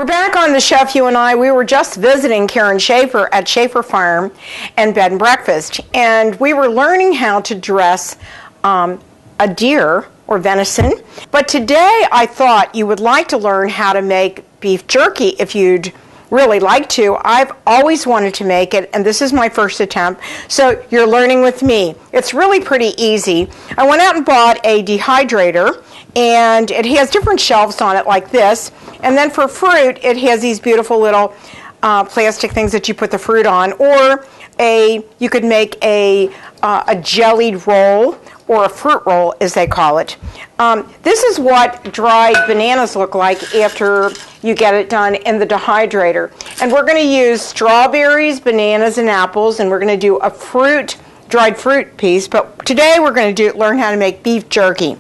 We're back on the Chef, you and I. We were just visiting Karen Schaefer at Schaefer Farm and Bed and Breakfast, and we were learning how to dress a deer or venison. But today I thought you would like to learn how to make beef jerky if you'd really like to. I've always wanted to make it, and this is my first attempt, so you're learning with me. It's really pretty easy. I went out and bought a dehydrator, and it has different shelves on it like this, and then for fruit it has these beautiful little plastic things that you put the fruit on, or you could make a jellied roll, or a fruit roll as they call it. This is what dried bananas look like after you get it done in the dehydrator. And we're going to use strawberries, bananas, and apples, and we're going to do a dried fruit piece. But today we're going to learn how to make beef jerky.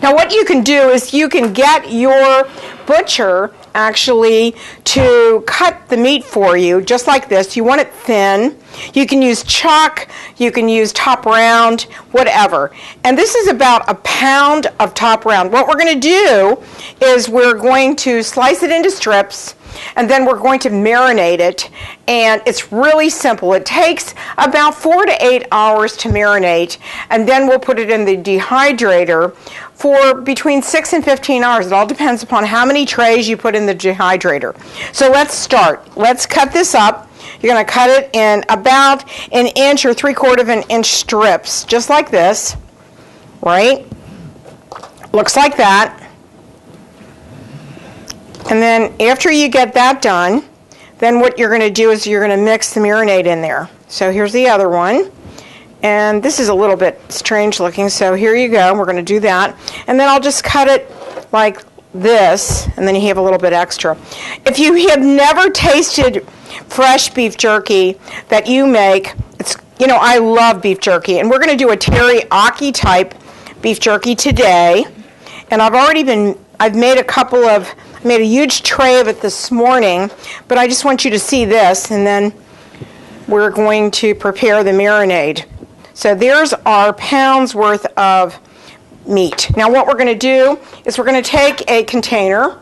Now what you can do is you can get your butcher actually to cut the meat for you just like this. You want it thin. You can use chuck, you can use top round, whatever. And this is about a pound of top round. What we're going to do is we're going to slice it into strips, and then we're going to marinate it, and it's really simple. It takes about 4 to 8 hours to marinate, and then we'll put it in the dehydrator for between 6 and 15 hours. It all depends upon how many trays you put in the dehydrator. So let's start. Let's cut this up. You're going to cut it in about 1 inch or 3/4 of an inch strips, just like this, right? Looks like that. And then after you get that done, then what you're going to do is you're going to mix the marinade in there. So here's the other one. And this is a little bit strange looking, so here you go. We're going to do that. And then I'll just cut it like this, and then you have a little bit extra. If you have never tasted fresh beef jerky that you make, I love beef jerky. And we're going to do a teriyaki type beef jerky today. And I've made a huge tray of it this morning, but I just want you to see this, and then we're going to prepare the marinade. So there's our pound's worth of meat. Now what we're going to do is we're going to take a container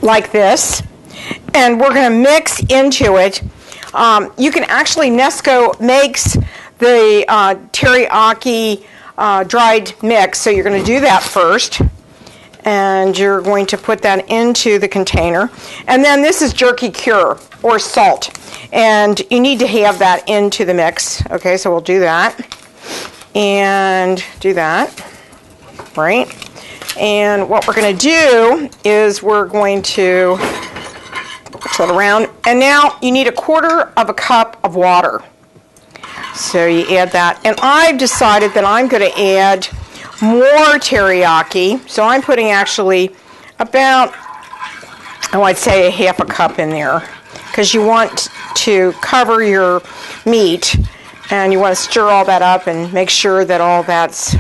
like this, and we're going to mix into it. You can actually, Nesco makes the teriyaki dried mix, so you're going to do that first. And you're going to put that into the container. And then this is jerky cure, or salt. And you need to have that into the mix. Okay, so we'll do that. And do that. Right? And what we're going to do is we're going to mix it around. And now you need 1/4 cup of water. So you add that. And I've decided that I'm going to add more teriyaki, so I'm putting actually about, I'd say, 1/2 cup in there, because you want to cover your meat, and you want to stir all that up and make sure that all that's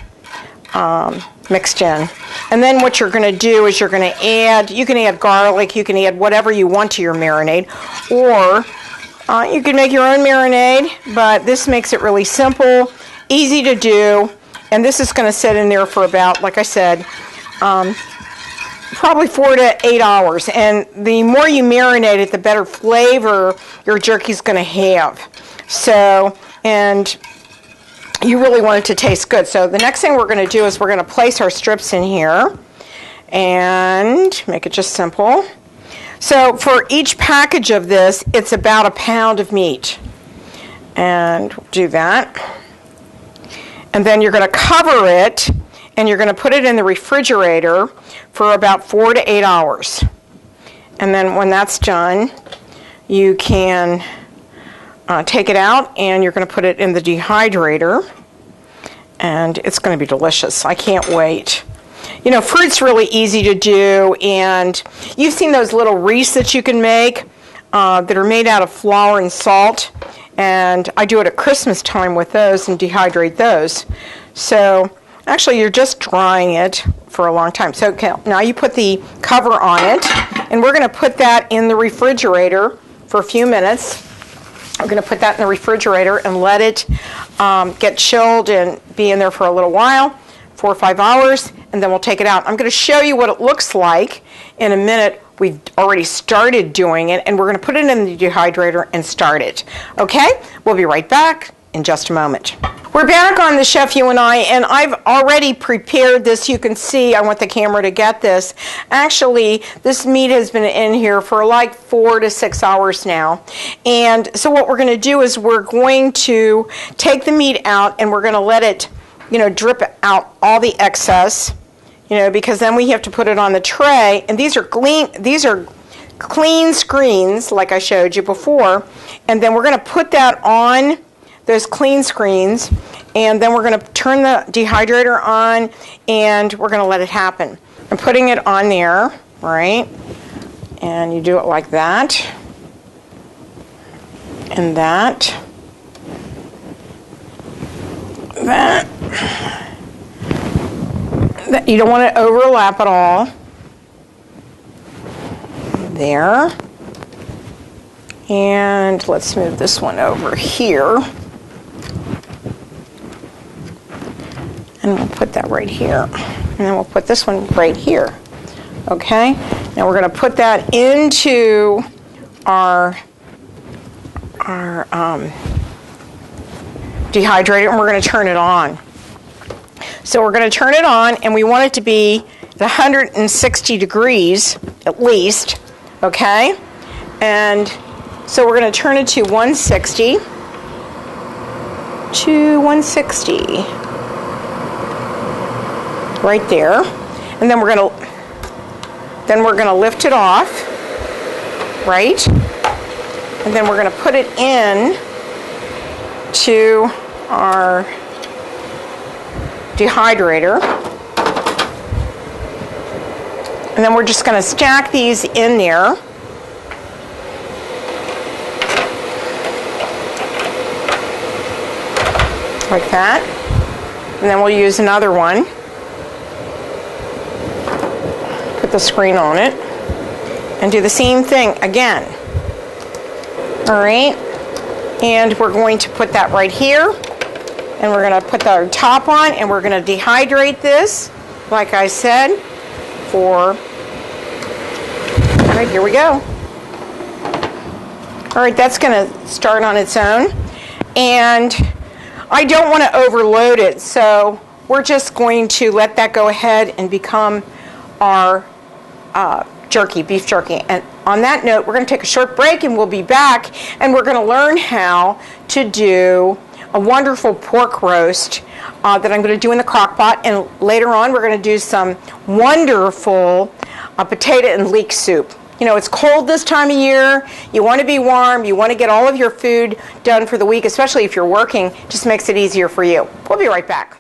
mixed in. And then what you're going to do is you can add garlic, you can add whatever you want to your marinade, or you can make your own marinade, but this makes it really simple, easy to do. And this is going to sit in there for about, like I said, probably 4 to 8 hours. And the more you marinate it, the better flavor your jerky is going to have. So, and you really want it to taste good. So the next thing we're going to do is we're going to place our strips in here and make it just simple. So for each package of this, it's about a pound of meat. And do that. And then you're going to cover it, and you're going to put it in the refrigerator for about 4 to 8 hours. And then when that's done, you can take it out, and you're going to put it in the dehydrator, and it's going to be delicious. I can't wait. Fruit's really easy to do, and you've seen those little wreaths that you can make that are made out of flour and salt. And I do it at Christmas time with those and dehydrate those. So actually you're just drying it for a long time. So now you put the cover on it, and we're going to put that in the refrigerator for a few minutes. We're going to put that in the refrigerator and let it get chilled and be in there for a little while, 4 or 5 hours, and then we'll take it out. I'm going to show you what it looks like in a minute. We've already started doing it, and we're going to put it in the dehydrator and start it. Okay? We'll be right back in just a moment. We're back on the Chef You and I've already prepared this. You can see, I want the camera to get this. Actually, this meat has been in here for like 4 to 6 hours now. And so what we're going to do is we're going to take the meat out and we're going to let it, drip out all the excess, because then we have to put it on the tray. And these are clean screens, like I showed you before. And then we're going to put that on those clean screens, and then we're going to turn the dehydrator on, and we're going to let it happen. I'm putting it on there, right? And you do it like that, and that. You don't want to overlap at all. There. And let's move this one over here. And we'll put that right here. And then we'll put this one right here. Okay? Now we're going to put that into our dehydrator, and we're going to turn it on. So we're going to turn it on, and we want it to be at 160 degrees at least. Okay? And so we're going to turn it to 160. Right there, and then we're gonna lift it off, right? And then we're gonna put it in to our dehydrator, and then we're just gonna stack these in there. Like that, and then we'll use another one. Put the screen on it and do the same thing again. All right, and we're going to put that right here, and we're going to put the top on, and we're going to dehydrate this, like I said, for, all right, here we go. All right, that's going to start on its own, and I don't want to overload it, so we're just going to let that go ahead and become our jerky, beef jerky. And on that note, we're going to take a short break, and we'll be back, and we're going to learn how to do a wonderful pork roast that I'm going to do in the crock pot, and later on we're going to do some wonderful potato and leek soup. It's cold this time of year. You want to be warm. You want to get all of your food done for the week, especially if you're working. Just makes it easier for you. We'll be right back.